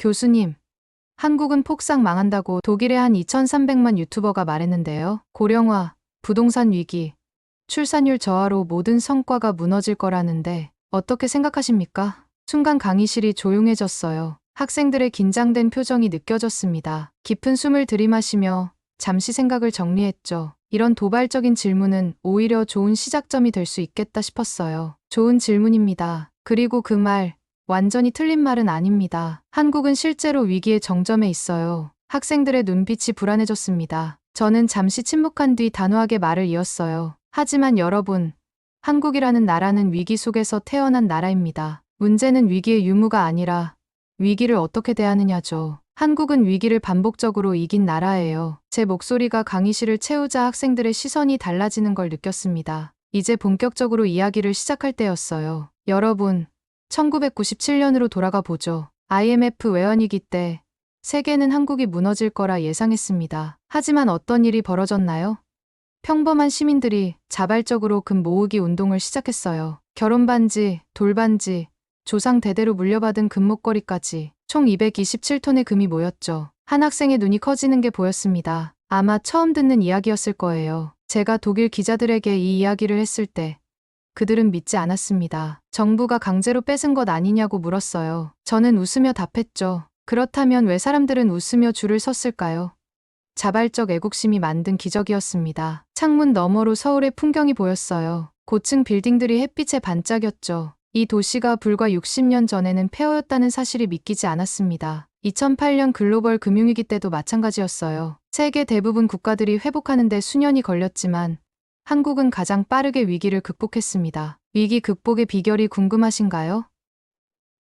교수님, 한국은 폭삭 망한다고 독일의 한 2,300만 유튜버가 말했는데요. 고령화, 부동산 위기, 출산율 저하로 모든 성과가 무너질 거라는데 어떻게 생각하십니까? 순간 강의실이 조용해졌어요. 학생들의 긴장된 표정이 느껴졌습니다. 깊은 숨을 들이마시며 잠시 생각을 정리했죠. 이런 도발적인 질문은 오히려 좋은 시작점이 될 수 있겠다 싶었어요. 좋은 질문입니다. 그리고 그 말, 완전히 틀린 말은 아닙니다. 한국은 실제로 위기의 정점에 있어요. 학생들의 눈빛이 불안해졌습니다. 저는 잠시 침묵한 뒤 단호하게 말을 이었어요. 하지만 여러분, 한국이라는 나라는 위기 속에서 태어난 나라입니다. 문제는 위기의 유무가 아니라 위기를 어떻게 대하느냐죠. 한국은 위기를 반복적으로 이긴 나라예요. 제 목소리가 강의실을 채우자 학생들의 시선이 달라지는 걸 느꼈습니다. 이제 본격적으로 이야기를 시작할 때였어요. 여러분, 1997년으로 돌아가 보죠. IMF 외환위기 때 세계는 한국이 무너질 거라 예상했습니다. 하지만 어떤 일이 벌어졌나요? 평범한 시민들이 자발적으로 금 모으기 운동을 시작했어요. 결혼반지, 돌반지, 조상 대대로 물려받은 금목걸이까지 총 227톤의 금이 모였죠. 한 학생의 눈이 커지는 게 보였습니다. 아마 처음 듣는 이야기였을 거예요. 제가 독일 기자들에게 이 이야기를 했을 때 그들은 믿지 않았습니다. 정부가 강제로 뺏은 것 아니냐고 물었어요. 저는 웃으며 답했죠. 그렇다면 왜 사람들은 웃으며 줄을 섰을까요? 자발적 애국심이 만든 기적이었습니다. 창문 너머로 서울의 풍경이 보였어요. 고층 빌딩들이 햇빛에 반짝였죠. 이 도시가 불과 60년 전에는 폐허였다는 사실이 믿기지 않았습니다. 2008년 글로벌 금융위기 때도 마찬가지였어요. 세계 대부분 국가들이 회복하는 데 수년이 걸렸지만 한국은 가장 빠르게 위기를 극복했습니다. 위기 극복의 비결이 궁금하신가요?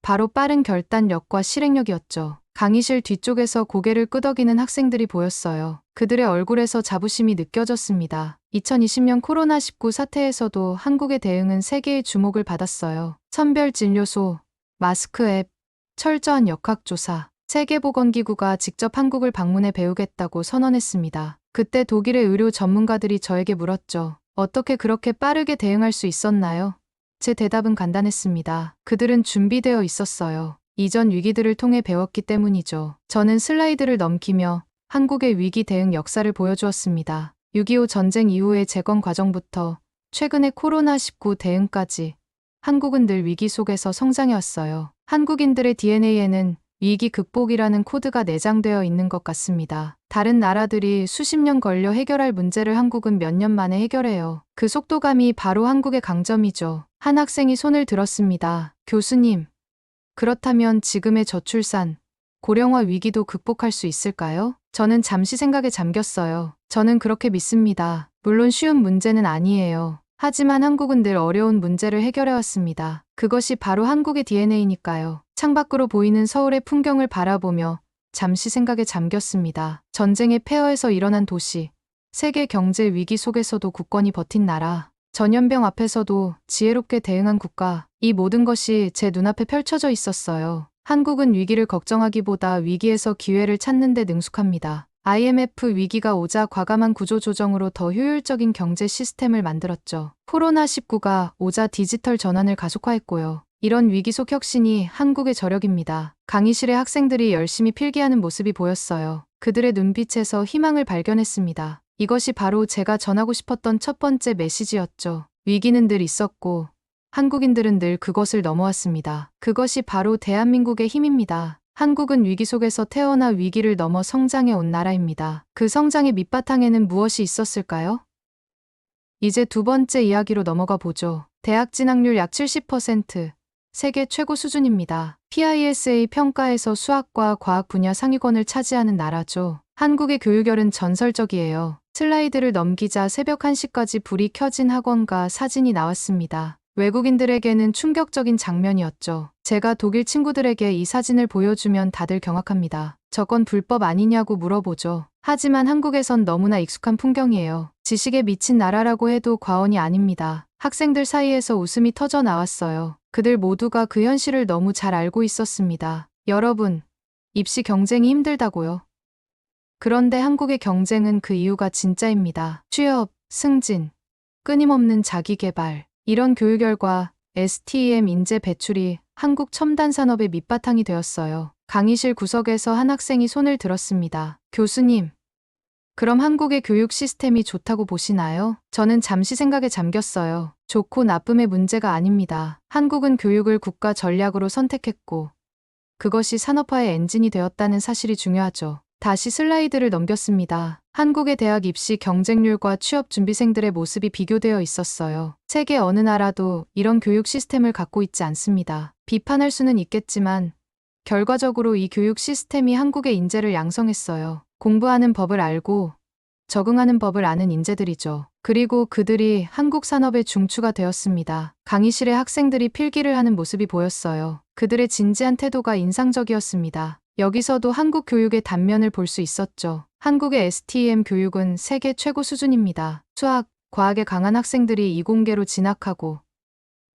바로 빠른 결단력과 실행력이었죠. 강의실 뒤쪽에서 고개를 끄덕이는 학생들이 보였어요. 그들의 얼굴에서 자부심이 느껴졌습니다. 2020년 코로나19 사태에서도 한국의 대응은 세계의 주목을 받았어요. 선별진료소, 마스크 앱, 철저한 역학조사, 세계보건기구가 직접 한국을 방문해 배우겠다고 선언했습니다. 그때 독일의 의료 전문가들이 저에게 물었죠. 어떻게 그렇게 빠르게 대응할 수 있었나요? 제 대답은 간단했습니다. 그들은 준비되어 있었어요. 이전 위기들을 통해 배웠기 때문이죠. 저는 슬라이드를 넘기며 한국의 위기 대응 역사를 보여주었습니다. 6.25 전쟁 이후의 재건 과정부터 최근의 코로나19 대응까지 한국은 늘 위기 속에서 성장해왔어요. 한국인들의 DNA에는 위기 극복이라는 코드가 내장되어 있는 것 같습니다. 다른 나라들이 수십 년 걸려 해결할 문제를 한국은 몇 년 만에 해결해요. 그 속도감이 바로 한국의 강점이죠. 한 학생이 손을 들었습니다. 교수님, 그렇다면 지금의 저출산, 고령화 위기도 극복할 수 있을까요? 저는 잠시 생각에 잠겼어요. 저는 그렇게 믿습니다. 물론 쉬운 문제는 아니에요. 하지만 한국은 늘 어려운 문제를 해결해왔습니다. 그것이 바로 한국의 DNA니까요. 창밖으로 보이는 서울의 풍경을 바라보며 잠시 생각에 잠겼습니다. 전쟁의 폐허에서 일어난 도시, 세계 경제 위기 속에서도 굳건히 버틴 나라, 전염병 앞에서도 지혜롭게 대응한 국가, 이 모든 것이 제 눈앞에 펼쳐져 있었어요. 한국은 위기를 걱정하기보다 위기에서 기회를 찾는 데 능숙합니다. IMF 위기가 오자 과감한 구조 조정으로 더 효율적인 경제 시스템을 만들었죠. 코로나19가 오자 디지털 전환을 가속화했고요. 이런 위기 속 혁신이 한국의 저력입니다. 강의실의 학생들이 열심히 필기하는 모습이 보였어요. 그들의 눈빛에서 희망을 발견했습니다. 이것이 바로 제가 전하고 싶었던 첫 번째 메시지였죠. 위기는 늘 있었고 한국인들은 늘 그것을 넘어왔습니다. 그것이 바로 대한민국의 힘입니다. 한국은 위기 속에서 태어나 위기를 넘어 성장해 온 나라입니다. 그 성장의 밑바탕에는 무엇이 있었을까요? 이제 두 번째 이야기로 넘어가 보죠. 대학 진학률 약 70%, 세계 최고 수준입니다. PISA 평가에서 수학과 과학 분야 상위권을 차지하는 나라죠. 한국의 교육열은 전설적이에요. 슬라이드를 넘기자 새벽 1시까지 불이 켜진 학원과 사진이 나왔습니다. 외국인들에게는 충격적인 장면이었죠. 제가 독일 친구들에게 이 사진을 보여주면 다들 경악합니다. 저건 불법 아니냐고 물어보죠. 하지만 한국에선 너무나 익숙한 풍경이에요. 지식에 미친 나라라고 해도 과언이 아닙니다. 학생들 사이에서 웃음이 터져 나왔어요. 그들 모두가 그 현실을 너무 잘 알고 있었습니다. 여러분, 입시 경쟁이 힘들다고요? 그런데 한국의 경쟁은 그 이유가 진짜입니다. 취업, 승진, 끊임없는 자기개발, 이런 교육열과 STEM 인재 배출이 한국 첨단 산업의 밑바탕이 되었어요. 강의실 구석에서 한 학생이 손을 들었습니다. 교수님, 그럼 한국의 교육 시스템이 좋다고 보시나요? 저는 잠시 생각에 잠겼어요. 좋고 나쁨의 문제가 아닙니다. 한국은 교육을 국가 전략으로 선택했고, 그것이 산업화의 엔진이 되었다는 사실이 중요하죠. 다시 슬라이드를 넘겼습니다. 한국의 대학 입시 경쟁률과 취업 준비생들의 모습이 비교되어 있었어요. 세계 어느 나라도 이런 교육 시스템을 갖고 있지 않습니다. 비판할 수는 있겠지만, 결과적으로 이 교육 시스템이 한국의 인재를 양성했어요. 공부하는 법을 알고 적응하는 법을 아는 인재들이죠. 그리고 그들이 한국 산업의 중추가 되었습니다. 강의실에 학생들이 필기를 하는 모습이 보였어요. 그들의 진지한 태도가 인상적이었습니다. 여기서도 한국 교육의 단면을 볼 수 있었죠. 한국의 STEM 교육은 세계 최고 수준입니다. 수학, 과학에 강한 학생들이 이공계로 진학하고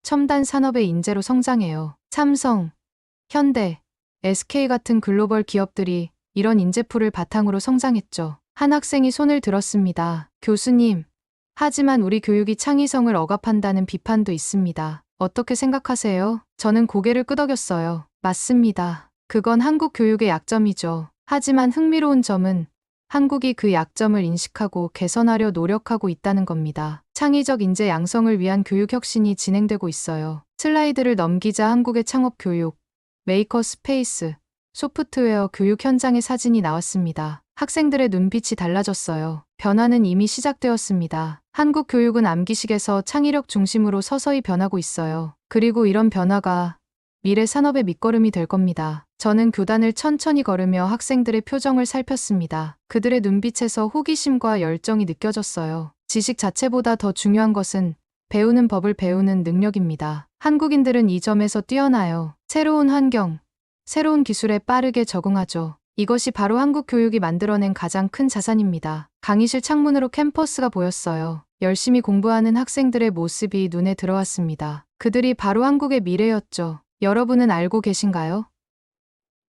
첨단 산업의 인재로 성장해요. 삼성, 현대, SK 같은 글로벌 기업들이 이런 인재풀을 바탕으로 성장했죠. 한 학생이 손을 들었습니다. 교수님, 하지만 우리 교육이 창의성을 억압한다는 비판도 있습니다. 어떻게 생각하세요? 저는 고개를 끄덕였어요. 맞습니다. 그건 한국 교육의 약점이죠. 하지만 흥미로운 점은 한국이 그 약점을 인식하고 개선하려 노력하고 있다는 겁니다. 창의적 인재 양성을 위한 교육 혁신이 진행되고 있어요. 슬라이드를 넘기자 한국의 창업 교육, 메이커 스페이스, 소프트웨어 교육 현장의 사진이 나왔습니다. 학생들의 눈빛이 달라졌어요. 변화는 이미 시작되었습니다. 한국 교육은 암기식에서 창의력 중심으로 서서히 변하고 있어요. 그리고 이런 변화가 미래 산업의 밑거름이 될 겁니다. 저는 교단을 천천히 걸으며 학생들의 표정을 살폈습니다. 그들의 눈빛에서 호기심과 열정이 느껴졌어요. 지식 자체보다 더 중요한 것은 배우는 법을 배우는 능력입니다. 한국인들은 이 점에서 뛰어나요. 새로운 환경, 새로운 기술에 빠르게 적응하죠. 이것이 바로 한국 교육이 만들어낸 가장 큰 자산입니다. 강의실 창문으로 캠퍼스가 보였어요. 열심히 공부하는 학생들의 모습이 눈에 들어왔습니다. 그들이 바로 한국의 미래였죠. 여러분은 알고 계신가요?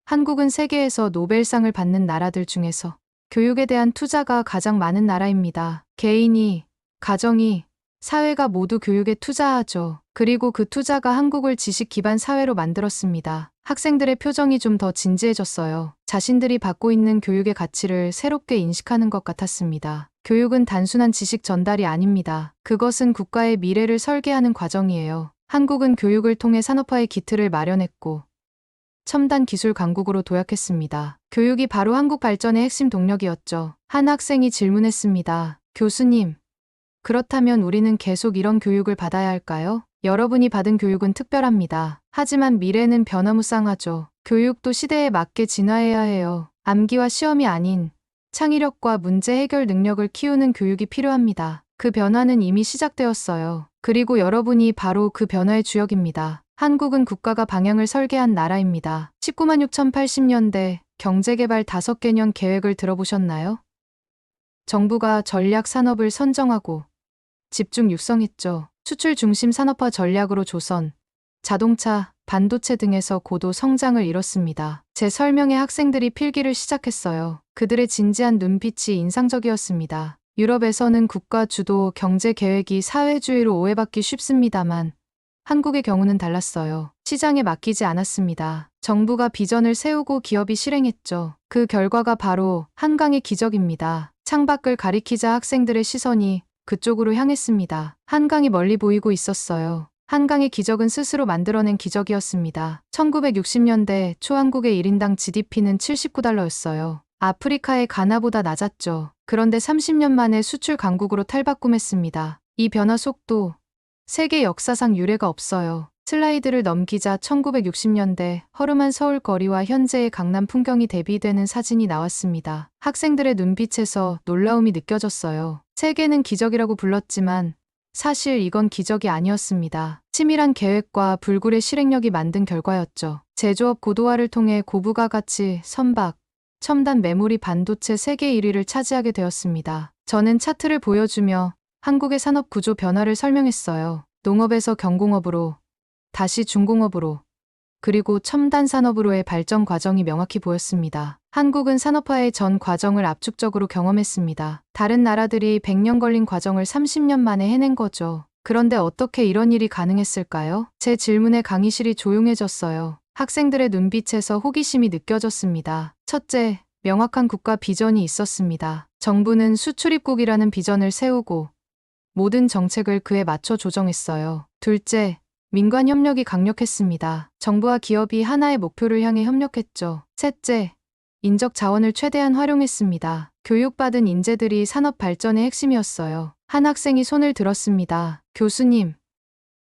한국은 세계에서 노벨상을 받는 나라들 중에서 교육에 대한 투자가 가장 많은 나라입니다. 개인이, 가정이, 사회가 모두 교육에 투자하죠. 그리고 그 투자가 한국을 지식 기반 사회로 만들었습니다. 학생들의 표정이 좀 더 진지해졌어요. 자신들이 받고 있는 교육의 가치를 새롭게 인식하는 것 같았습니다. 교육은 단순한 지식 전달이 아닙니다. 그것은 국가의 미래를 설계하는 과정이에요. 한국은 교육을 통해 산업화의 기틀을 마련했고 첨단 기술 강국으로 도약했습니다. 교육이 바로 한국 발전의 핵심 동력이었죠. 한 학생이 질문했습니다. 교수님, 그렇다면 우리는 계속 이런 교육을 받아야 할까요? 여러분이 받은 교육은 특별합니다. 하지만 미래는 변화무쌍하죠. 교육도 시대에 맞게 진화해야 해요. 암기와 시험이 아닌 창의력과 문제 해결 능력을 키우는 교육이 필요합니다. 그 변화는 이미 시작되었어요. 그리고 여러분이 바로 그 변화의 주역입니다. 한국은 국가가 방향을 설계한 나라입니다. 19만 6,080년대 경제개발 5개년 계획을 들어보셨나요? 정부가 전략 산업을 선정하고 집중 육성했죠. 수출 중심 산업화 전략으로 조선, 자동차, 반도체 등에서 고도 성장을 이뤘습니다. 제 설명에 학생들이 필기를 시작했어요. 그들의 진지한 눈빛이 인상적이었습니다. 유럽에서는 국가 주도 경제 계획이 사회주의로 오해받기 쉽습니다만 한국의 경우는 달랐어요. 시장에 맡기지 않았습니다. 정부가 비전을 세우고 기업이 실행했죠. 그 결과가 바로 한강의 기적입니다. 창밖을 가리키자 학생들의 시선이 그쪽으로 향했습니다. 한강이 멀리 보이고 있었어요. 한강의 기적은 스스로 만들어낸 기적이었습니다. 1960년대 초 한국의 1인당 GDP는 79달러였어요. 아프리카의 가나보다 낮았죠. 그런데 30년 만에 수출 강국으로 탈바꿈했습니다. 이 변화 속도, 세계 역사상 유례가 없어요. 슬라이드를 넘기자 1960년대 허름한 서울 거리와 현재의 강남 풍경이 대비되는 사진이 나왔습니다. 학생들의 눈빛에서 놀라움이 느껴졌어요. 세계는 기적이라고 불렀지만 사실 이건 기적이 아니었습니다. 치밀한 계획과 불굴의 실행력이 만든 결과였죠. 제조업 고도화를 통해 고부가 가치, 선박, 첨단 메모리 반도체 세계 1위를 차지하게 되었습니다. 저는 차트를 보여주며 한국의 산업 구조 변화를 설명했어요. 농업에서 경공업으로, 다시 중공업으로, 그리고 첨단 산업으로의 발전 과정이 명확히 보였습니다. 한국은 산업화의 전 과정을 압축적으로 경험했습니다. 다른 나라들이 100년 걸린 과정을 30년 만에 해낸 거죠. 그런데 어떻게 이런 일이 가능했을까요? 제 질문에 강의실이 조용해졌어요. 학생들의 눈빛에서 호기심이 느껴졌습니다. 첫째, 명확한 국가 비전이 있었습니다. 정부는 수출입국이라는 비전을 세우고 모든 정책을 그에 맞춰 조정했어요. 둘째, 민관 협력이 강력했습니다. 정부와 기업이 하나의 목표를 향해 협력했죠. 셋째, 인적 자원을 최대한 활용했습니다. 교육받은 인재들이 산업 발전의 핵심이었어요. 한 학생이 손을 들었습니다. 교수님,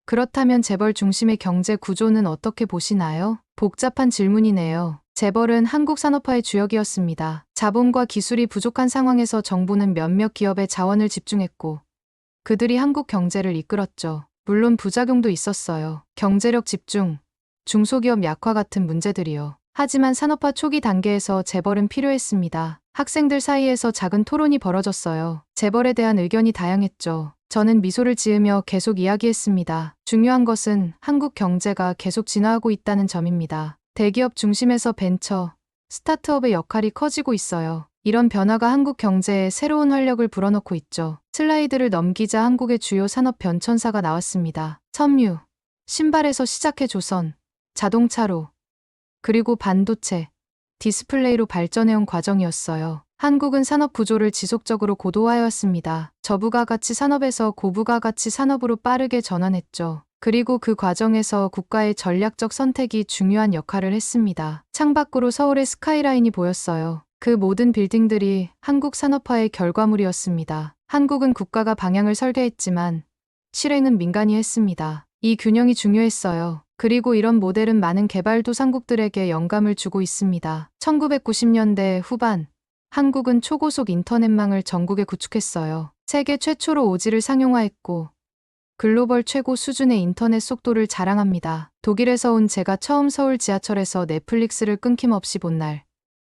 그렇다면 재벌 중심의 경제 구조는 어떻게 보시나요? 복잡한 질문이네요. 재벌은 한국 산업화의 주역이었습니다. 자본과 기술이 부족한 상황에서 정부는 몇몇 기업의 자원을 집중했고 그들이 한국 경제를 이끌었죠. 물론 부작용도 있었어요. 경제력 집중, 중소기업 약화 같은 문제들이요. 하지만 산업화 초기 단계에서 재벌은 필요했습니다. 학생들 사이에서 작은 토론이 벌어졌어요. 재벌에 대한 의견이 다양했죠. 저는 미소를 지으며 계속 이야기했습니다. 중요한 것은 한국 경제가 계속 진화하고 있다는 점입니다. 대기업 중심에서 벤처, 스타트업의 역할이 커지고 있어요. 이런 변화가 한국 경제에 새로운 활력을 불어넣고 있죠. 슬라이드를 넘기자 한국의 주요 산업 변천사가 나왔습니다. 섬유, 신발에서 시작해 조선, 자동차로, 그리고 반도체, 디스플레이로 발전해온 과정이었어요. 한국은 산업 구조를 지속적으로 고도화해왔습니다. 저부가가치 산업에서 고부가가치 산업으로 빠르게 전환했죠. 그리고 그 과정에서 국가의 전략적 선택이 중요한 역할을 했습니다. 창밖으로 서울의 스카이라인이 보였어요. 그 모든 빌딩들이 한국 산업화의 결과물이었습니다. 한국은 국가가 방향을 설계했지만 실행은 민간이 했습니다. 이 균형이 중요했어요. 그리고 이런 모델은 많은 개발도상국들에게 영감을 주고 있습니다. 1990년대 후반, 한국은 초고속 인터넷망을 전국에 구축했어요. 세계 최초로 5G를 상용화했고 글로벌 최고 수준의 인터넷 속도를 자랑합니다. 독일에서 온 제가 처음 서울 지하철에서 넷플릭스를 끊김없이 본 날,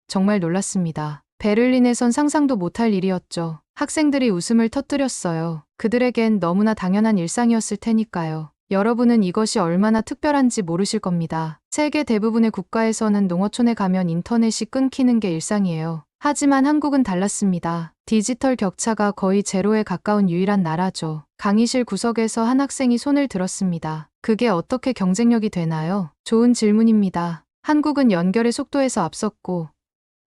정말 놀랐습니다. 베를린에선 상상도 못할 일이었죠. 학생들이 웃음을 터뜨렸어요. 그들에겐 너무나 당연한 일상이었을 테니까요. 여러분은 이것이 얼마나 특별한지 모르실 겁니다. 세계 대부분의 국가에서는 농어촌에 가면 인터넷이 끊기는 게 일상이에요. 하지만 한국은 달랐습니다. 디지털 격차가 거의 제로에 가까운 유일한 나라죠. 강의실 구석에서 한 학생이 손을 들었습니다. 그게 어떻게 경쟁력이 되나요? 좋은 질문입니다. 한국은 연결의 속도에서 앞섰고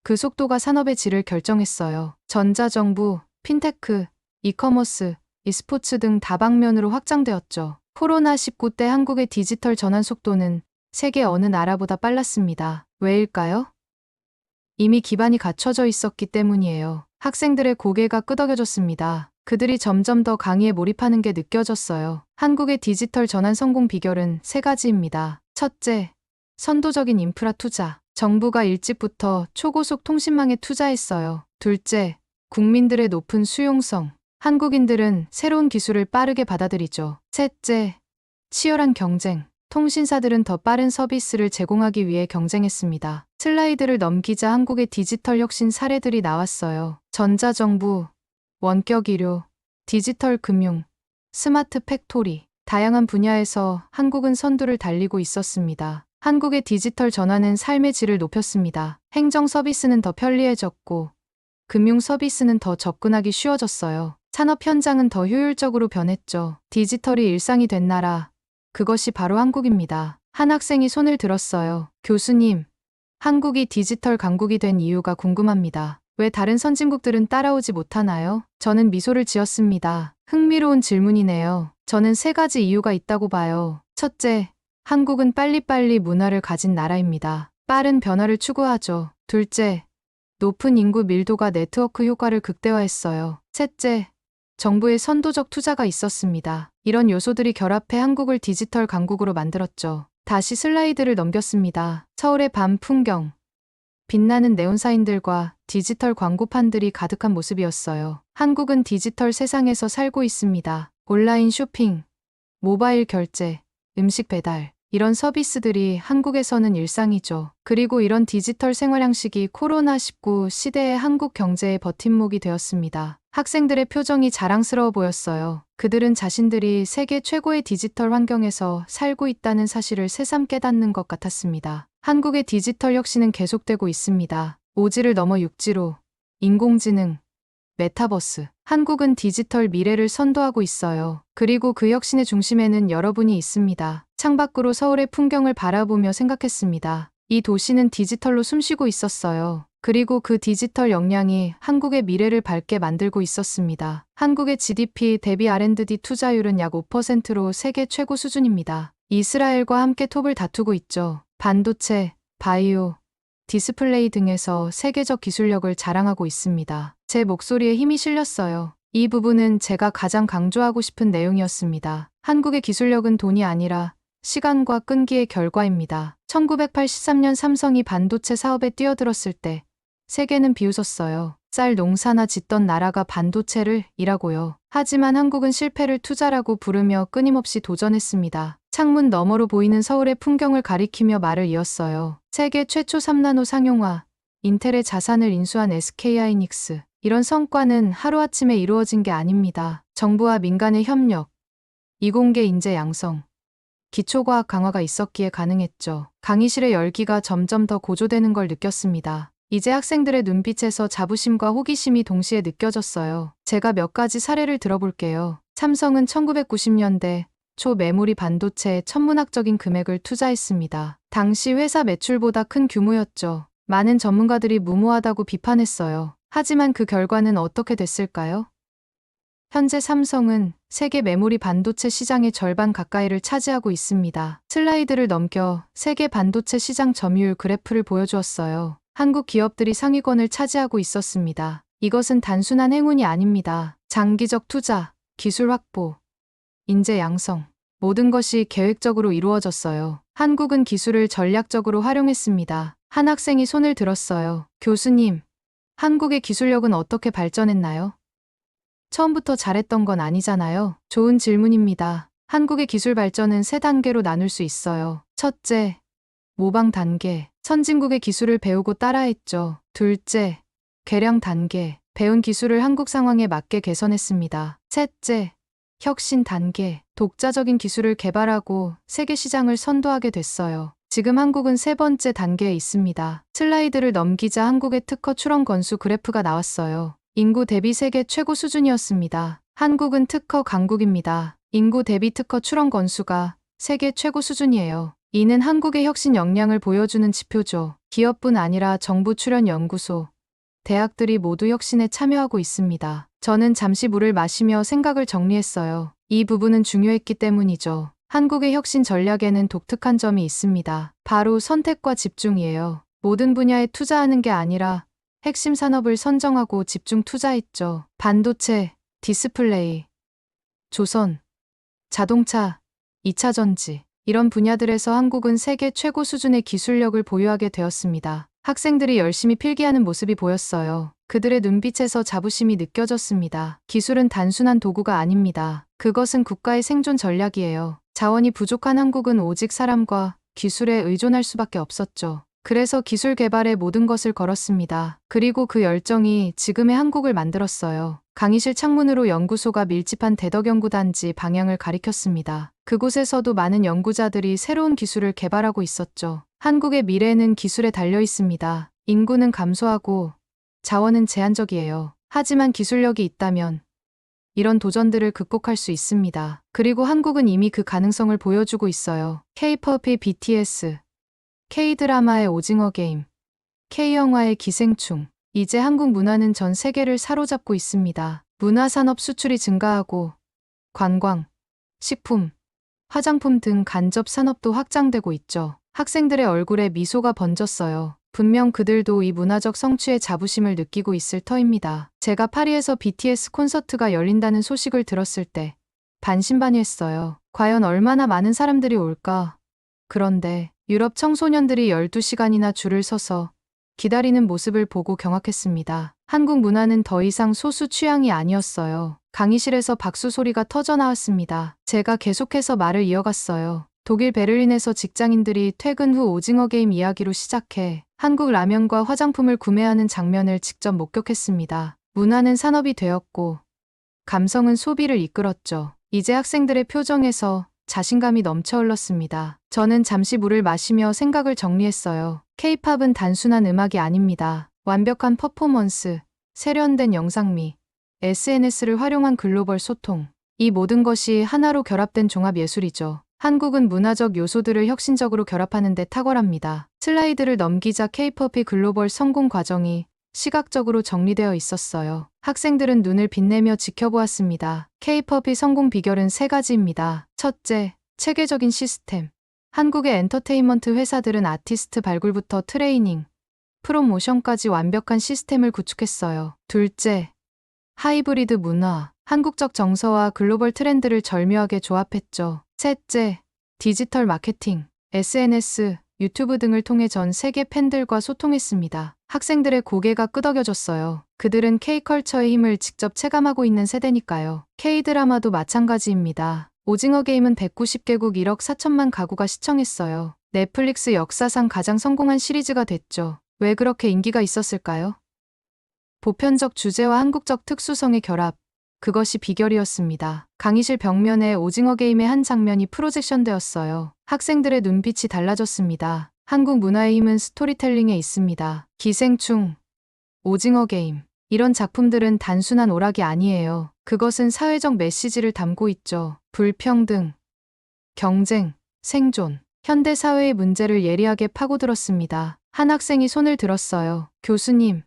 그 속도가 산업의 질을 결정했어요. 전자정부, 핀테크, 이커머스, e스포츠 등 다방면으로 확장되었죠. 코로나19 때 한국의 디지털 전환 속도는 세계 어느 나라보다 빨랐습니다. 왜일까요? 이미 기반이 갖춰져 있었기 때문이에요. 학생들의 고개가 끄덕여졌습니다. 그들이 점점 더 강의에 몰입하는 게 느껴졌어요. 한국의 디지털 전환 성공 비결은 세 가지입니다. 첫째, 선도적인 인프라 투자. 정부가 일찍부터 초고속 통신망에 투자했어요. 둘째, 국민들의 높은 수용성. 한국인들은 새로운 기술을 빠르게 받아들이죠. 셋째, 치열한 경쟁. 통신사들은 더 빠른 서비스를 제공하기 위해 경쟁했습니다. 슬라이드를 넘기자 한국의 디지털 혁신 사례들이 나왔어요. 전자정부, 원격 의료, 디지털 금융, 스마트 팩토리. 다양한 분야에서 한국은 선두를 달리고 있었습니다. 한국의 디지털 전환은 삶의 질을 높였습니다. 행정 서비스는 더 편리해졌고, 금융 서비스는 더 접근하기 쉬워졌어요. 산업 현장은 더 효율적으로 변했죠. 디지털이 일상이 된 나라, 그것이 바로 한국입니다. 한 학생이 손을 들었어요. 교수님, 한국이 디지털 강국이 된 이유가 궁금합니다. 왜 다른 선진국들은 따라오지 못하나요? 저는 미소를 지었습니다. 흥미로운 질문이네요. 저는 세 가지 이유가 있다고 봐요. 첫째, 한국은 빨리빨리 문화를 가진 나라입니다. 빠른 변화를 추구하죠. 둘째, 높은 인구 밀도가 네트워크 효과를 극대화했어요. 셋째, 정부의 선도적 투자가 있었습니다. 이런 요소들이 결합해 한국을 디지털 강국으로 만들었죠. 다시 슬라이드를 넘겼습니다. 서울의 밤 풍경. 빛나는 네온사인들과 디지털 광고판들이 가득한 모습이었어요. 한국은 디지털 세상에서 살고 있습니다. 온라인 쇼핑, 모바일 결제, 음식 배달. 이런 서비스들이 한국에서는 일상이죠. 그리고 이런 디지털 생활 양식이 코로나19 시대의 한국 경제의 버팀목이 되었습니다. 학생들의 표정이 자랑스러워 보였어요. 그들은 자신들이 세계 최고의 디지털 환경에서 살고 있다는 사실을 새삼 깨닫는 것 같았습니다. 한국의 디지털 혁신은 계속되고 있습니다. 5G를 넘어 6G로, 인공지능, 메타버스. 한국은 디지털 미래를 선도하고 있어요. 그리고 그 혁신의 중심에는 여러분이 있습니다. 창밖으로 서울의 풍경을 바라보며 생각했습니다. 이 도시는 디지털로 숨쉬고 있었어요. 그리고 그 디지털 역량이 한국의 미래를 밝게 만들고 있었습니다. 한국의 GDP 대비 R&D 투자율은 약 5%로 세계 최고 수준입니다. 이스라엘과 함께 톱을 다투고 있죠. 반도체, 바이오, 디스플레이 등에서 세계적 기술력을 자랑하고 있습니다. 제 목소리에 힘이 실렸어요. 이 부분은 제가 가장 강조하고 싶은 내용이었습니다. 한국의 기술력은 돈이 아니라 시간과 끈기의 결과입니다. 1983년 삼성이 반도체 사업에 뛰어들었을 때 세계는 비웃었어요. 쌀 농사나 짓던 나라가 반도체를 이라고요. 하지만 한국은 실패를 투자라고 부르며 끊임없이 도전했습니다. 창문 너머로 보이는 서울의 풍경을 가리키며 말을 이었어요. 세계 최초 3나노 상용화, 인텔의 자산을 인수한 SK하이닉스. 이런 성과는 하루아침에 이루어진 게 아닙니다. 정부와 민간의 협력, 이공계 인재 양성, 기초과학 강화가 있었기에 가능했죠. 강의실의 열기가 점점 더 고조되는 걸 느꼈습니다. 이제 학생들의 눈빛에서 자부심과 호기심이 동시에 느껴졌어요. 제가 몇 가지 사례를 들어볼게요. 삼성은 1990년대 초 메모리 반도체에 천문학적인 금액을 투자했습니다. 당시 회사 매출보다 큰 규모였죠. 많은 전문가들이 무모하다고 비판했어요. 하지만 그 결과는 어떻게 됐을까요? 현재 삼성은 세계 메모리 반도체 시장의 절반 가까이를 차지하고 있습니다. 슬라이드를 넘겨 세계 반도체 시장 점유율 그래프를 보여주었어요. 한국 기업들이 상위권을 차지하고 있었습니다. 이것은 단순한 행운이 아닙니다. 장기적 투자, 기술 확보, 인재 양성, 모든 것이 계획적으로 이루어졌어요. 한국은 기술을 전략적으로 활용했습니다. 한 학생이 손을 들었어요. 교수님, 한국의 기술력은 어떻게 발전했나요? 처음부터 잘했던 건 아니잖아요. 좋은 질문입니다. 한국의 기술 발전은 3단계로 나눌 수 있어요. 첫째, 모방 단계. 선진국의 기술을 배우고 따라했죠. 둘째, 개량 단계. 배운 기술을 한국 상황에 맞게 개선했습니다. 셋째, 혁신 단계. 독자적인 기술을 개발하고 세계 시장을 선도하게 됐어요. 지금 한국은 3번째 단계에 있습니다. 슬라이드를 넘기자 한국의 특허 출원 건수 그래프가 나왔어요. 인구 대비 세계 최고 수준이었습니다. 한국은 특허 강국입니다. 인구 대비 특허 출원 건수가 세계 최고 수준이에요. 이는 한국의 혁신 역량을 보여주는 지표죠. 기업뿐 아니라 정부 출연 연구소, 대학들이 모두 혁신에 참여하고 있습니다. 저는 잠시 물을 마시며 생각을 정리했어요. 이 부분은 중요했기 때문이죠. 한국의 혁신 전략에는 독특한 점이 있습니다. 바로 선택과 집중이에요. 모든 분야에 투자하는 게 아니라 핵심 산업을 선정하고 집중 투자했죠. 반도체, 디스플레이, 조선, 자동차, 2차 전지. 이런 분야들에서 한국은 세계 최고 수준의 기술력을 보유하게 되었습니다. 학생들이 열심히 필기하는 모습이 보였어요. 그들의 눈빛에서 자부심이 느껴졌습니다. 기술은 단순한 도구가 아닙니다. 그것은 국가의 생존 전략이에요. 자원이 부족한 한국은 오직 사람과 기술에 의존할 수밖에 없었죠. 그래서 기술 개발에 모든 것을 걸었습니다. 그리고 그 열정이 지금의 한국을 만들었어요. 강의실 창문으로 연구소가 밀집한 대덕연구단지 방향을 가리켰습니다. 그곳에서도 많은 연구자들이 새로운 기술을 개발하고 있었죠. 한국의 미래는 기술에 달려 있습니다. 인구는 감소하고 자원은 제한적이에요. 하지만 기술력이 있다면 이런 도전들을 극복할 수 있습니다. 그리고 한국은 이미 그 가능성을 보여주고 있어요. K-팝의 BTS, K-드라마의 오징어 게임, K-영화의 기생충. 이제 한국 문화는 전 세계를 사로잡고 있습니다. 문화산업 수출이 증가하고 관광, 식품, 화장품 등 간접 산업도 확장되고 있죠. 학생들의 얼굴에 미소가 번졌어요. 분명 그들도 이 문화적 성취의 자부심을 느끼고 있을 터입니다. 제가 파리에서 BTS 콘서트가 열린다는 소식을 들었을 때 반신반의했어요. 과연 얼마나 많은 사람들이 올까? 그런데 유럽 청소년들이 12시간이나 줄을 서서 기다리는 모습을 보고 경악했습니다. 한국 문화는 더 이상 소수 취향이 아니었어요. 강의실에서 박수 소리가 터져 나왔습니다. 제가 계속해서 말을 이어갔어요. 독일 베를린에서 직장인들이 퇴근 후 오징어 게임 이야기로 시작해 한국 라면과 화장품을 구매하는 장면을 직접 목격했습니다. 문화는 산업이 되었고 감성은 소비를 이끌었죠. 이제 학생들의 표정에서 자신감이 넘쳐 흘렀습니다. 저는 잠시 물을 마시며 생각을 정리했어요. K-팝은 단순한 음악이 아닙니다. 완벽한 퍼포먼스, 세련된 영상미, SNS를 활용한 글로벌 소통. 이 모든 것이 하나로 결합된 종합 예술이죠. 한국은 문화적 요소들을 혁신적으로 결합하는 데 탁월합니다. 슬라이드를 넘기자 K-팝의 글로벌 성공 과정이 시각적으로 정리되어 있었어요. 학생들은 눈을 빛내며 지켜보았습니다. K-팝의 성공 비결은 세 가지입니다. 첫째, 체계적인 시스템. 한국의 엔터테인먼트 회사들은 아티스트 발굴부터 트레이닝, 프로모션까지 완벽한 시스템을 구축했어요. 둘째, 하이브리드 문화. 한국적 정서와 글로벌 트렌드를 절묘하게 조합했죠. 셋째, 디지털 마케팅. SNS, 유튜브 등을 통해 전 세계 팬들과 소통했습니다. 학생들의 고개가 끄덕여졌어요. 그들은 K컬처의 힘을 직접 체감하고 있는 세대니까요. K드라마도 마찬가지입니다. 오징어 게임은 190개국 1억 4천만 가구가 시청했어요. 넷플릭스 역사상 가장 성공한 시리즈가 됐죠. 왜 그렇게 인기가 있었을까요? 보편적 주제와 한국적 특수성의 결합. 그것이 비결이었습니다. 강의실 벽면에 오징어 게임의 한 장면이 프로젝션되었어요. 학생들의 눈빛이 달라졌습니다. 한국 문화의 힘은 스토리텔링에 있습니다. 기생충, 오징어 게임. 이런 작품들은 단순한 오락이 아니에요. 그것은 사회적 메시지를 담고 있죠. 불평등, 경쟁, 생존. 현대 사회의 문제를 예리하게 파고들었습니다. 한 학생이 손을 들었어요. 교수님,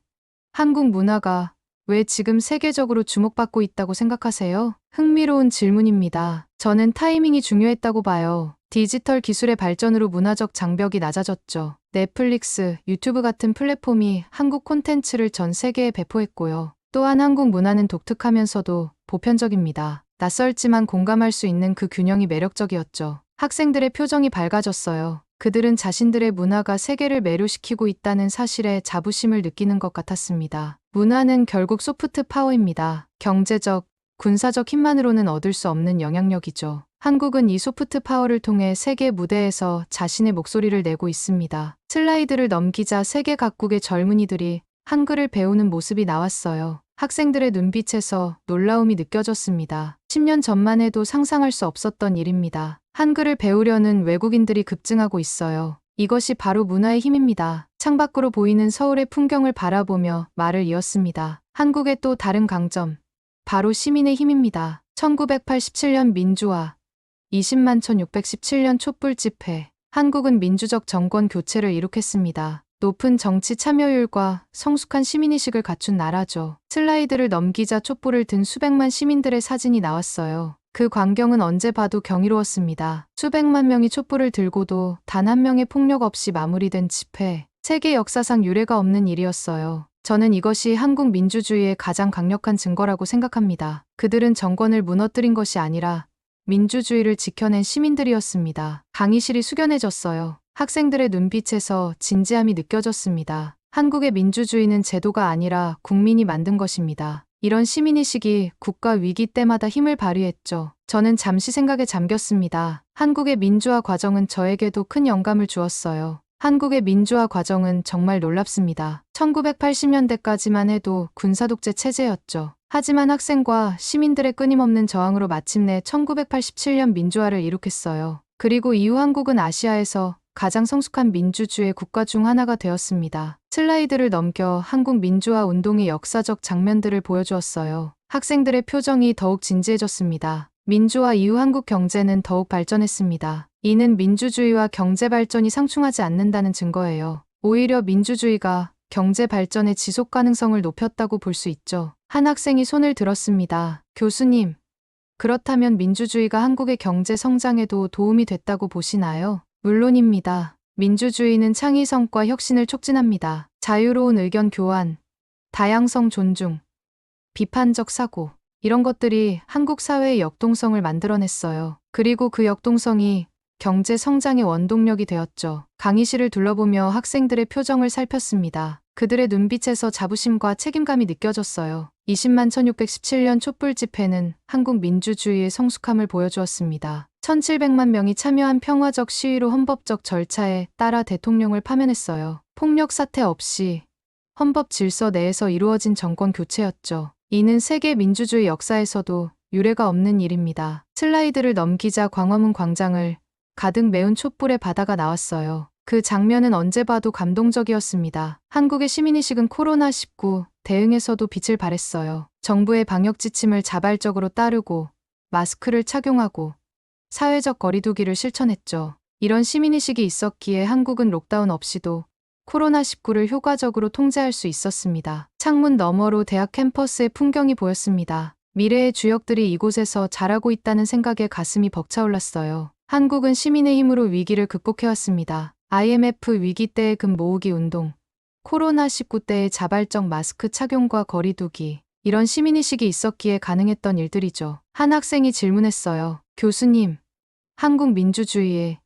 한국 문화가 왜 지금 세계적으로 주목받고 있다고 생각하세요? 흥미로운 질문입니다. 저는 타이밍이 중요했다고 봐요. 디지털 기술의 발전으로 문화적 장벽이 낮아졌죠. 넷플릭스, 유튜브 같은 플랫폼이 한국 콘텐츠를 전 세계에 배포했고요. 또한 한국 문화는 독특하면서도 보편적입니다. 낯설지만 공감할 수 있는 그 균형이 매력적이었죠. 학생들의 표정이 밝아졌어요. 그들은 자신들의 문화가 세계를 매료시키고 있다는 사실에 자부심을 느끼는 것 같았습니다. 문화는 결국 소프트 파워입니다. 경제적, 군사적 힘만으로는 얻을 수 없는 영향력이죠. 한국은 이 소프트 파워를 통해 세계 무대에서 자신의 목소리를 내고 있습니다. 슬라이드를 넘기자 세계 각국의 젊은이들이 한글을 배우는 모습이 나왔어요. 학생들의 눈빛에서 놀라움이 느껴졌습니다. 10년 전만 해도 상상할 수 없었던 일입니다. 한글을 배우려는 외국인들이 급증하고 있어요. 이것이 바로 문화의 힘입니다. 창밖으로 보이는 서울의 풍경을 바라보며 말을 이었습니다. 한국의 또 다른 강점, 바로 시민의 힘입니다. 1987년 민주화, 20만 1617년 촛불 집회. 한국은 민주적 정권 교체를 이룩했습니다. 높은 정치 참여율과 성숙한 시민의식을 갖춘 나라죠. 슬라이드를 넘기자 촛불을 든 수백만 시민들의 사진이 나왔어요. 그 광경은 언제 봐도 경이로웠습니다. 수백만 명이 촛불을 들고도 단 한 명의 폭력 없이 마무리된 집회. 세계 역사상 유례가 없는 일이었어요. 저는 이것이 한국 민주주의의 가장 강력한 증거라고 생각합니다. 그들은 정권을 무너뜨린 것이 아니라 민주주의를 지켜낸 시민들이었습니다. 강의실이 숙연해졌어요. 학생들의 눈빛에서 진지함이 느껴졌습니다. 한국의 민주주의는 제도가 아니라 국민이 만든 것입니다. 이런 시민의식이 국가 위기 때마다 힘을 발휘했죠. 저는 잠시 생각에 잠겼습니다. 한국의 민주화 과정은 저에게도 큰 영감을 주었어요. 한국의 민주화 과정은 정말 놀랍습니다. 1980년대까지만 해도 군사독재 체제였죠. 하지만 학생과 시민들의 끊임없는 저항으로 마침내 1987년 민주화를 이룩했어요. 그리고 이후 한국은 아시아에서 가장 성숙한 민주주의 국가 중 하나가 되었습니다. 슬라이드를 넘겨 한국 민주화 운동의 역사적 장면들을 보여주었어요. 학생들의 표정이 더욱 진지해졌습니다. 민주화 이후 한국 경제는 더욱 발전했습니다. 이는 민주주의와 경제 발전이 상충하지 않는다는 증거예요. 오히려 민주주의가 경제 발전의 지속 가능성을 높였다고 볼 수 있죠. 한 학생이 손을 들었습니다. 교수님, 그렇다면 민주주의가 한국의 경제 성장에도 도움이 됐다고 보시나요? 물론입니다. 민주주의는 창의성과 혁신을 촉진합니다. 자유로운 의견 교환, 다양성 존중, 비판적 사고, 이런 것들이 한국 사회의 역동성을 만들어냈어요. 그리고 그 역동성이 경제 성장의 원동력이 되었죠. 강의실을 둘러보며 학생들의 표정을 살폈습니다. 그들의 눈빛에서 자부심과 책임감이 느껴졌어요. 20만 1617년 촛불 집회는 한국 민주주의의 성숙함을 보여주었습니다. 1700만 명이 참여한 평화적 시위로 헌법적 절차에 따라 대통령을 파면했어요. 폭력 사태 없이 헌법 질서 내에서 이루어진 정권 교체였죠. 이는 세계 민주주의 역사에서도 유례가 없는 일입니다. 슬라이드를 넘기자 광화문 광장을 가득 메운 촛불의 바다가 나왔어요. 그 장면은 언제 봐도 감동적이었습니다. 한국의 시민의식은 코로나19 대응에서도 빛을 발했어요. 정부의 방역 지침을 자발적으로 따르고 마스크를 착용하고 사회적 거리두기를 실천했죠. 이런 시민의식이 있었기에 한국은 록다운 없이도 코로나19를 효과적으로 통제할 수 있었습니다. 창문 너머로 대학 캠퍼스의 풍경이 보였습니다. 미래의 주역들이 이곳에서 자라고 있다는 생각에 가슴이 벅차올랐어요. 한국은 시민의 힘으로 위기를 극복해왔습니다. IMF 위기 때의 금 모으기 운동, 코로나19 때의 자발적 마스크 착용과 거리두기, 이런 시민의식이 있었기에 가능했던 일들이죠. 한 학생이 질문했어요. 교수님, 한국 민주주의에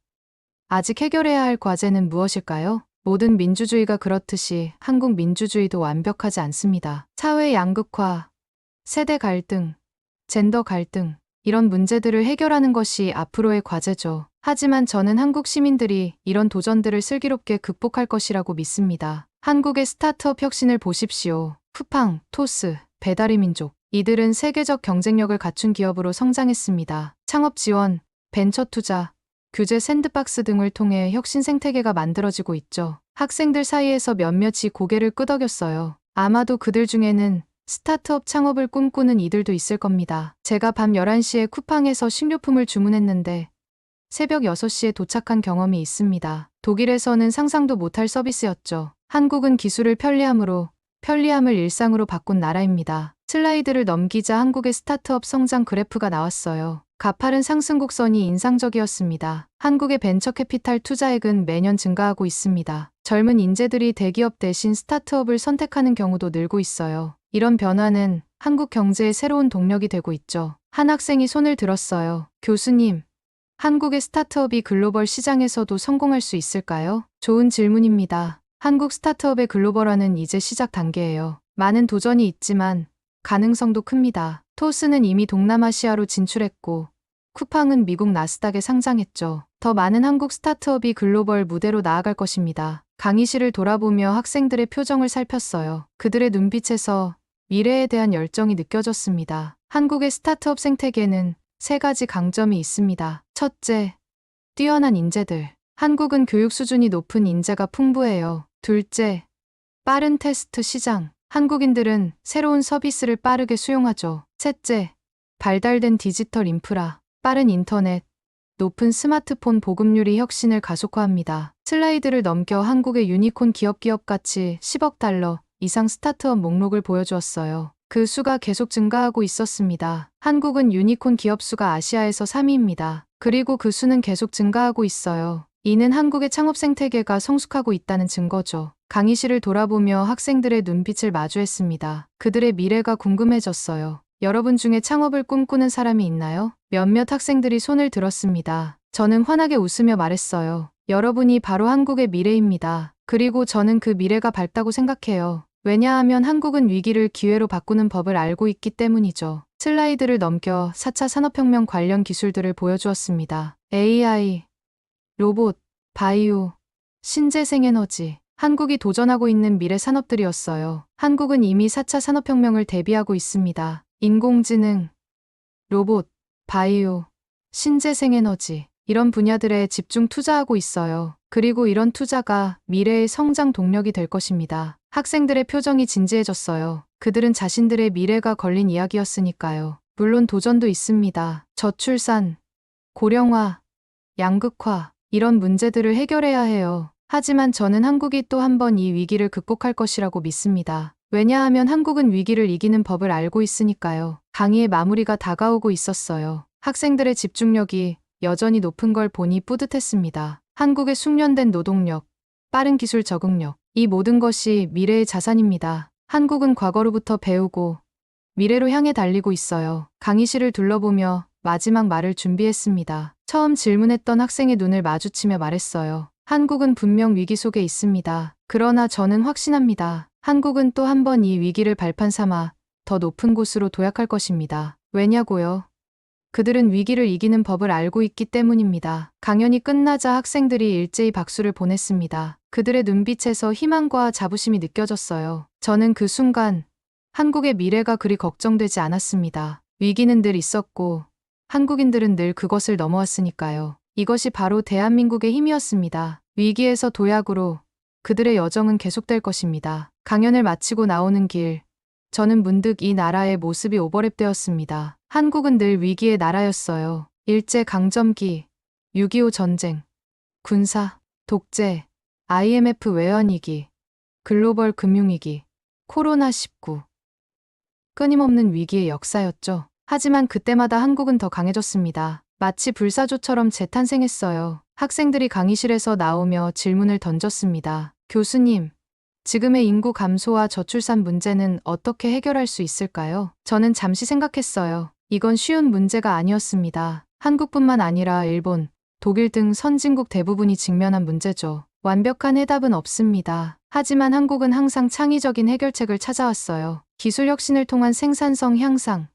아직 해결해야 할 과제는 무엇일까요? 모든 민주주의가 그렇듯이 한국 민주주의도 완벽하지 않습니다. 사회 양극화, 세대 갈등, 젠더 갈등, 이런 문제들을 해결하는 것이 앞으로의 과제죠. 하지만 저는 한국 시민들이 이런 도전들을 슬기롭게 극복할 것이라고 믿습니다. 한국의 스타트업 혁신을 보십시오. 쿠팡, 토스, 배달의 민족. 이들은 세계적 경쟁력을 갖춘 기업으로 성장했습니다. 창업 지원, 벤처 투자, 규제 샌드박스 등을 통해 혁신 생태계가 만들어지고 있죠. 학생들 사이에서 몇몇이 고개를 끄덕였어요. 아마도 그들 중에는 스타트업 창업을 꿈꾸는 이들도 있을 겁니다. 제가 밤 11시에 쿠팡에서 식료품을 주문했는데 새벽 6시에 도착한 경험이 있습니다. 독일에서는 상상도 못할 서비스였죠. 한국은 기술을 편리함으로 편리함을 일상으로 바꾼 나라입니다. 슬라이드를 넘기자 한국의 스타트업 성장 그래프가 나왔어요. 가파른 상승 곡선이 인상적이었습니다. 한국의 벤처 캐피탈 투자액은 매년 증가하고 있습니다. 젊은 인재들이 대기업 대신 스타트업을 선택하는 경우도 늘고 있어요. 이런 변화는 한국 경제의 새로운 동력이 되고 있죠. 한 학생이 손을 들었어요. 교수님, 한국의 스타트업이 글로벌 시장에서도 성공할 수 있을까요? 좋은 질문입니다. 한국 스타트업의 글로벌화는 이제 시작 단계예요. 많은 도전이 있지만 가능성도 큽니다. 토스는 이미 동남아시아로 진출했고 쿠팡은 미국 나스닥에 상장했죠. 더 많은 한국 스타트업이 글로벌 무대로 나아갈 것입니다. 강의실을 돌아보며 학생들의 표정을 살폈어요. 그들의 눈빛에서 미래에 대한 열정이 느껴졌습니다. 한국의 스타트업 생태계는 3가지 강점이 있습니다. 첫째, 뛰어난 인재들. 한국은 교육 수준이 높은 인재가 풍부해요. 둘째, 빠른 테스트 시장. 한국인들은 새로운 서비스를 빠르게 수용하죠. 셋째, 발달된 디지털 인프라. 빠른 인터넷, 높은 스마트폰 보급률이 혁신을 가속화합니다. 슬라이드를 넘겨 한국의 유니콘 기업가치 10억 달러 이상 스타트업 목록을 보여주었어요. 그 수가 계속 증가하고 있었습니다. 한국은 유니콘 기업 수가 아시아에서 3위입니다. 그리고 그 수는 계속 증가하고 있어요. 이는 한국의 창업 생태계가 성숙하고 있다는 증거죠. 강의실을 돌아보며 학생들의 눈빛을 마주했습니다. 그들의 미래가 궁금해졌어요. 여러분 중에 창업을 꿈꾸는 사람이 있나요? 몇몇 학생들이 손을 들었습니다. 저는 환하게 웃으며 말했어요. 여러분이 바로 한국의 미래입니다. 그리고 저는 그 미래가 밝다고 생각해요. 왜냐하면 한국은 위기를 기회로 바꾸는 법을 알고 있기 때문이죠. 슬라이드를 넘겨 4차 산업혁명 관련 기술들을 보여주었습니다. AI, 로봇, 바이오, 신재생에너지. 한국이 도전하고 있는 미래 산업들이었어요. 한국은 이미 4차 산업혁명을 대비하고 있습니다. 인공지능, 로봇, 바이오, 신재생에너지. 이런 분야들에 집중 투자하고 있어요. 그리고 이런 투자가 미래의 성장 동력이 될 것입니다. 학생들의 표정이 진지해졌어요. 그들은 자신들의 미래가 걸린 이야기였으니까요. 물론 도전도 있습니다. 저출산, 고령화, 양극화, 이런 문제들을 해결해야 해요. 하지만 저는 한국이 또 한 번 이 위기를 극복할 것이라고 믿습니다. 왜냐하면 한국은 위기를 이기는 법을 알고 있으니까요. 강의의 마무리가 다가오고 있었어요. 학생들의 집중력이 여전히 높은 걸 보니 뿌듯했습니다. 한국의 숙련된 노동력, 빠른 기술 적응력, 이 모든 것이 미래의 자산입니다. 한국은 과거로부터 배우고 미래로 향해 달리고 있어요. 강의실을 둘러보며 마지막 말을 준비했습니다. 처음 질문했던 학생의 눈을 마주치며 말했어요. 한국은 분명 위기 속에 있습니다. 그러나 저는 확신합니다. 한국은 또 한 번 이 위기를 발판 삼아 더 높은 곳으로 도약할 것입니다. 왜냐고요? 그들은 위기를 이기는 법을 알고 있기 때문입니다. 강연이 끝나자 학생들이 일제히 박수를 보냈습니다. 그들의 눈빛에서 희망과 자부심이 느껴졌어요. 저는 그 순간 한국의 미래가 그리 걱정되지 않았습니다. 위기는 늘 있었고 한국인들은 늘 그것을 넘어왔으니까요. 이것이 바로 대한민국의 힘이었습니다. 위기에서 도약으로 그들의 여정은 계속될 것입니다. 강연을 마치고 나오는 길, 저는 문득 이 나라의 모습이 오버랩되었습니다. 한국은 늘 위기의 나라였어요. 일제강점기, 6.25 전쟁, 군사, 독재, IMF 외환위기, 글로벌 금융위기, 코로나19. 끊임없는 위기의 역사였죠. 하지만 그때마다 한국은 더 강해졌습니다. 마치 불사조처럼 재탄생했어요. 학생들이 강의실에서 나오며 질문을 던졌습니다. 교수님, 지금의 인구 감소와 저출산 문제는 어떻게 해결할 수 있을까요? 저는 잠시 생각했어요. 이건 쉬운 문제가 아니었습니다. 한국뿐만 아니라 일본, 독일 등 선진국 대부분이 직면한 문제죠. 완벽한 해답은 없습니다. 하지만 한국은 항상 창의적인 해결책을 찾아왔어요. 기술 혁신을 통한 생산성 향상,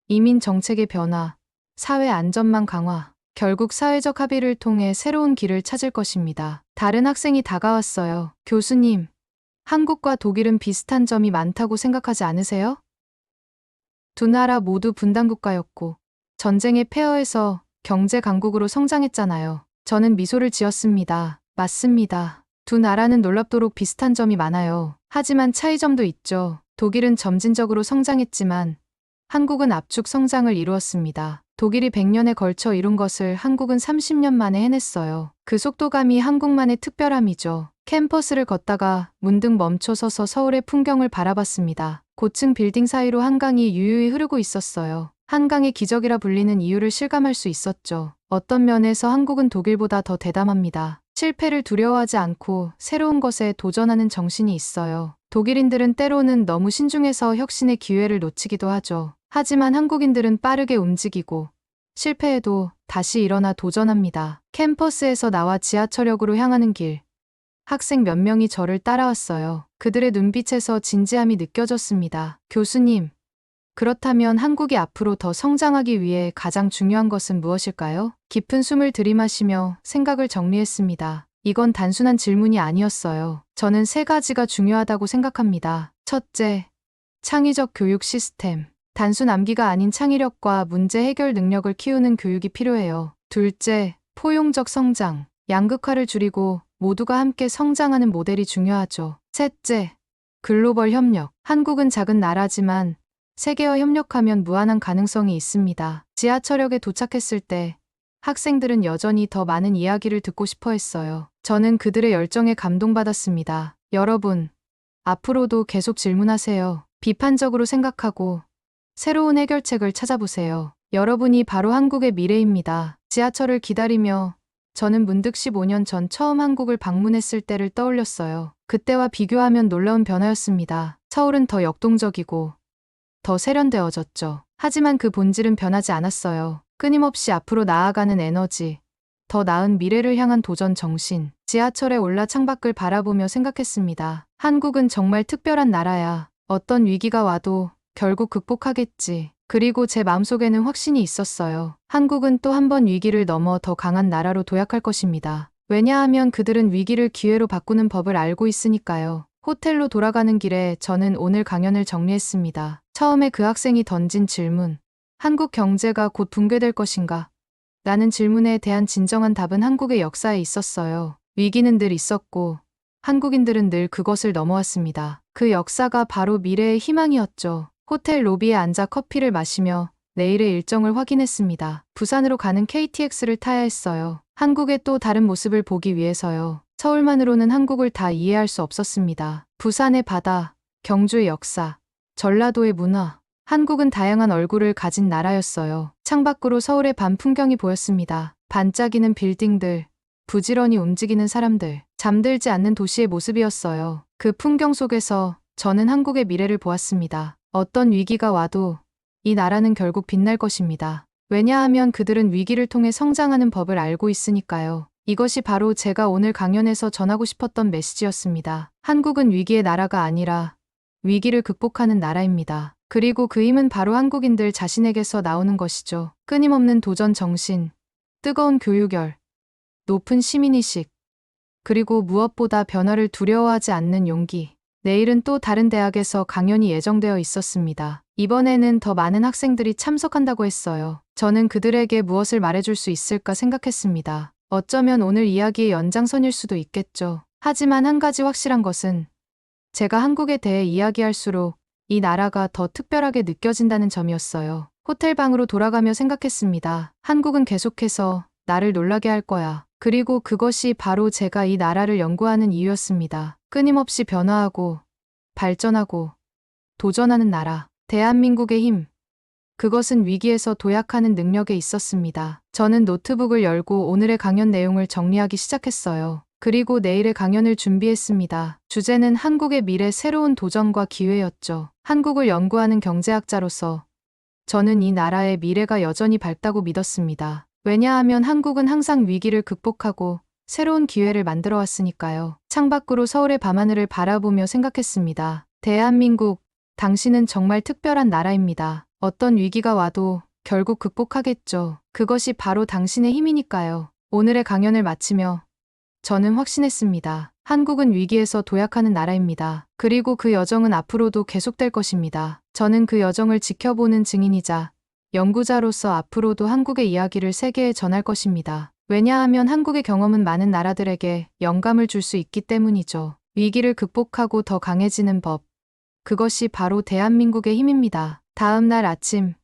이민 정책의 변화, 사회 안전망 강화, 결국 사회적 합의를 통해 새로운 길을 찾을 것입니다. 다른 학생이 다가왔어요. 교수님, 한국과 독일은 비슷한 점이 많다고 생각하지 않으세요? 두 나라 모두 분단국가였고 전쟁의 폐허에서 경제 강국으로 성장했잖아요. 저는 미소를 지었습니다. 맞습니다. 두 나라는 놀랍도록 비슷한 점이 많아요. 하지만 차이점도 있죠. 독일은 점진적으로 성장했지만 한국은 압축 성장을 이루었습니다. 독일이 100년에 걸쳐 이룬 것을 한국은 30년 만에 해냈어요. 그 속도감이 한국만의 특별함이죠. 캠퍼스를 걷다가 문득 멈춰서서 서울의 풍경을 바라봤습니다. 고층 빌딩 사이로 한강이 유유히 흐르고 있었어요. 한강의 기적이라 불리는 이유를 실감할 수 있었죠. 어떤 면에서 한국은 독일보다 더 대담합니다. 실패를 두려워하지 않고 새로운 것에 도전하는 정신이 있어요. 독일인들은 때로는 너무 신중해서 혁신의 기회를 놓치기도 하죠. 하지만 한국인들은 빠르게 움직이고 실패해도 다시 일어나 도전합니다. 캠퍼스에서 나와 지하철역으로 향하는 길, 학생 몇 명이 저를 따라왔어요. 그들의 눈빛에서 진지함이 느껴졌습니다. 교수님, 그렇다면 한국이 앞으로 더 성장하기 위해 가장 중요한 것은 무엇일까요? 깊은 숨을 들이마시며 생각을 정리했습니다. 이건 단순한 질문이 아니었어요. 저는 세 가지가 중요하다고 생각합니다. 첫째, 창의적 교육 시스템. 단순 암기가 아닌 창의력과 문제 해결 능력을 키우는 교육이 필요해요. 둘째, 포용적 성장. 양극화를 줄이고 모두가 함께 성장하는 모델이 중요하죠. 셋째, 글로벌 협력. 한국은 작은 나라지만 세계와 협력하면 무한한 가능성이 있습니다. 지하철역에 도착했을 때 학생들은 여전히 더 많은 이야기를 듣고 싶어 했어요. 저는 그들의 열정에 감동받았습니다. 여러분, 앞으로도 계속 질문하세요. 비판적으로 생각하고 새로운 해결책을 찾아보세요. 여러분이 바로 한국의 미래입니다. 지하철을 기다리며 저는 문득 15년 전 처음 한국을 방문했을 때를 떠올렸어요. 그때와 비교하면 놀라운 변화였습니다. 서울은 더 역동적이고 더 세련되어졌죠. 하지만 그 본질은 변하지 않았어요. 끊임없이 앞으로 나아가는 에너지, 더 나은 미래를 향한 도전 정신. 지하철에 올라 창밖을 바라보며 생각했습니다. 한국은 정말 특별한 나라야. 어떤 위기가 와도 결국 극복하겠지. 그리고 제 마음속에는 확신이 있었어요. 한국은 또 한 번 위기를 넘어 더 강한 나라로 도약할 것입니다. 왜냐하면 그들은 위기를 기회로 바꾸는 법을 알고 있으니까요. 호텔로 돌아가는 길에 저는 오늘 강연을 정리했습니다. 처음에 그 학생이 던진 질문, 한국 경제가 곧 붕괴될 것인가? 라는 질문에 대한 진정한 답은 한국의 역사에 있었어요. 위기는 늘 있었고 한국인들은 늘 그것을 넘어왔습니다. 그 역사가 바로 미래의 희망이었죠. 호텔 로비에 앉아 커피를 마시며 내일의 일정을 확인했습니다. 부산으로 가는 KTX를 타야 했어요. 한국의 또 다른 모습을 보기 위해서요. 서울만으로는 한국을 다 이해할 수 없었습니다. 부산의 바다, 경주의 역사, 전라도의 문화. 한국은 다양한 얼굴을 가진 나라였어요. 창밖으로 서울의 밤 풍경이 보였습니다. 반짝이는 빌딩들, 부지런히 움직이는 사람들, 잠들지 않는 도시의 모습이었어요. 그 풍경 속에서 저는 한국의 미래를 보았습니다. 어떤 위기가 와도 이 나라는 결국 빛날 것입니다. 왜냐하면 그들은 위기를 통해 성장하는 법을 알고 있으니까요. 이것이 바로 제가 오늘 강연에서 전하고 싶었던 메시지였습니다. 한국은 위기의 나라가 아니라 위기를 극복하는 나라입니다. 그리고 그 힘은 바로 한국인들 자신에게서 나오는 것이죠. 끊임없는 도전 정신, 뜨거운 교육열, 높은 시민의식, 그리고 무엇보다 변화를 두려워하지 않는 용기. 내일은 또 다른 대학에서 강연이 예정되어 있었습니다. 이번에는 더 많은 학생들이 참석한다고 했어요. 저는 그들에게 무엇을 말해줄 수 있을까 생각했습니다. 어쩌면 오늘 이야기의 연장선일 수도 있겠죠. 하지만 한 가지 확실한 것은 제가 한국에 대해 이야기할수록 이 나라가 더 특별하게 느껴진다는 점이었어요. 호텔 방으로 돌아가며 생각했습니다. 한국은 계속해서 나를 놀라게 할 거야. 그리고 그것이 바로 제가 이 나라를 연구하는 이유였습니다. 끊임없이 변화하고 발전하고 도전하는 나라. 대한민국의 힘. 그것은 위기에서 도약하는 능력에 있었습니다. 저는 노트북을 열고 오늘의 강연 내용을 정리하기 시작했어요. 그리고 내일의 강연을 준비했습니다. 주제는 한국의 미래 새로운 도전과 기회였죠. 한국을 연구하는 경제학자로서 저는 이 나라의 미래가 여전히 밝다고 믿었습니다. 왜냐하면 한국은 항상 위기를 극복하고 새로운 기회를 만들어 왔으니까요. 창밖으로 서울의 밤하늘을 바라보며 생각했습니다. 대한민국, 당신은 정말 특별한 나라입니다. 어떤 위기가 와도 결국 극복하겠죠. 그것이 바로 당신의 힘이니까요. 오늘의 강연을 마치며 저는 확신했습니다. 한국은 위기에서 도약하는 나라입니다. 그리고 그 여정은 앞으로도 계속될 것입니다. 저는 그 여정을 지켜보는 증인이자 연구자로서 앞으로도 한국의 이야기를 세계에 전할 것입니다. 왜냐하면 한국의 경험은 많은 나라들에게 영감을 줄 수 있기 때문이죠. 위기를 극복하고 더 강해지는 법. 그것이 바로 대한민국의 힘입니다. 다음 날 아침,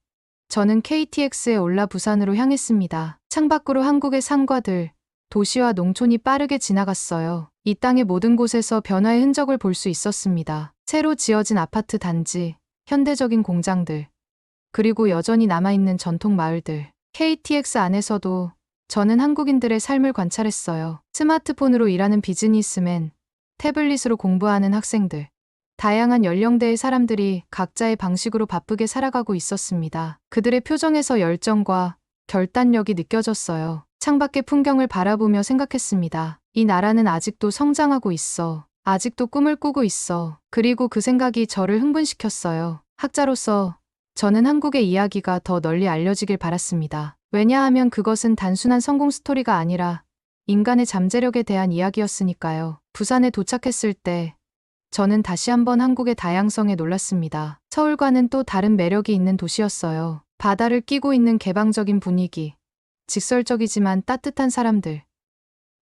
저는 KTX에 올라 부산으로 향했습니다. 창밖으로 한국의 산과들, 도시와 농촌이 빠르게 지나갔어요. 이 땅의 모든 곳에서 변화의 흔적을 볼 수 있었습니다. 새로 지어진 아파트 단지, 현대적인 공장들, 그리고 여전히 남아있는 전통 마을들. KTX 안에서도 저는 한국인들의 삶을 관찰했어요. 스마트폰으로 일하는 비즈니스맨, 태블릿으로 공부하는 학생들, 다양한 연령대의 사람들이 각자의 방식으로 바쁘게 살아가고 있었습니다. 그들의 표정에서 열정과 결단력이 느껴졌어요. 창밖의 풍경을 바라보며 생각했습니다. 이 나라는 아직도 성장하고 있어. 아직도 꿈을 꾸고 있어. 그리고 그 생각이 저를 흥분시켰어요. 학자로서 저는 한국의 이야기가 더 널리 알려지길 바랐습니다. 왜냐하면 그것은 단순한 성공 스토리가 아니라 인간의 잠재력에 대한 이야기였으니까요. 부산에 도착했을 때 저는 다시 한번 한국의 다양성에 놀랐습니다. 서울과는 또 다른 매력이 있는 도시였어요. 바다를 끼고 있는 개방적인 분위기, 직설적이지만 따뜻한 사람들,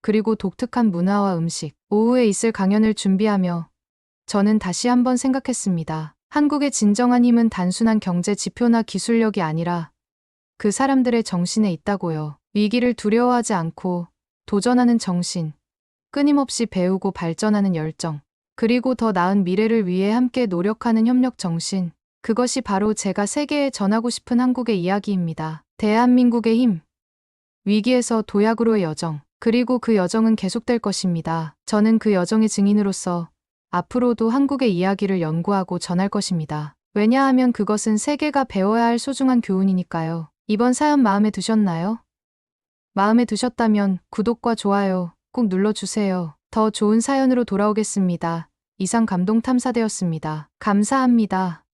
그리고 독특한 문화와 음식. 오후에 있을 강연을 준비하며 저는 다시 한번 생각했습니다. 한국의 진정한 힘은 단순한 경제 지표나 기술력이 아니라 그 사람들의 정신에 있다고요. 위기를 두려워하지 않고 도전하는 정신, 끊임없이 배우고 발전하는 열정, 그리고 더 나은 미래를 위해 함께 노력하는 협력 정신. 그것이 바로 제가 세계에 전하고 싶은 한국의 이야기입니다. 대한민국의 힘. 위기에서 도약으로의 여정. 그리고 그 여정은 계속될 것입니다. 저는 그 여정의 증인으로서 앞으로도 한국의 이야기를 연구하고 전할 것입니다. 왜냐하면 그것은 세계가 배워야 할 소중한 교훈이니까요. 이번 사연 마음에 드셨나요? 마음에 드셨다면 구독과 좋아요 꼭 눌러주세요. 더 좋은 사연으로 돌아오겠습니다. 이상 감동탐사대였습니다. 감사합니다.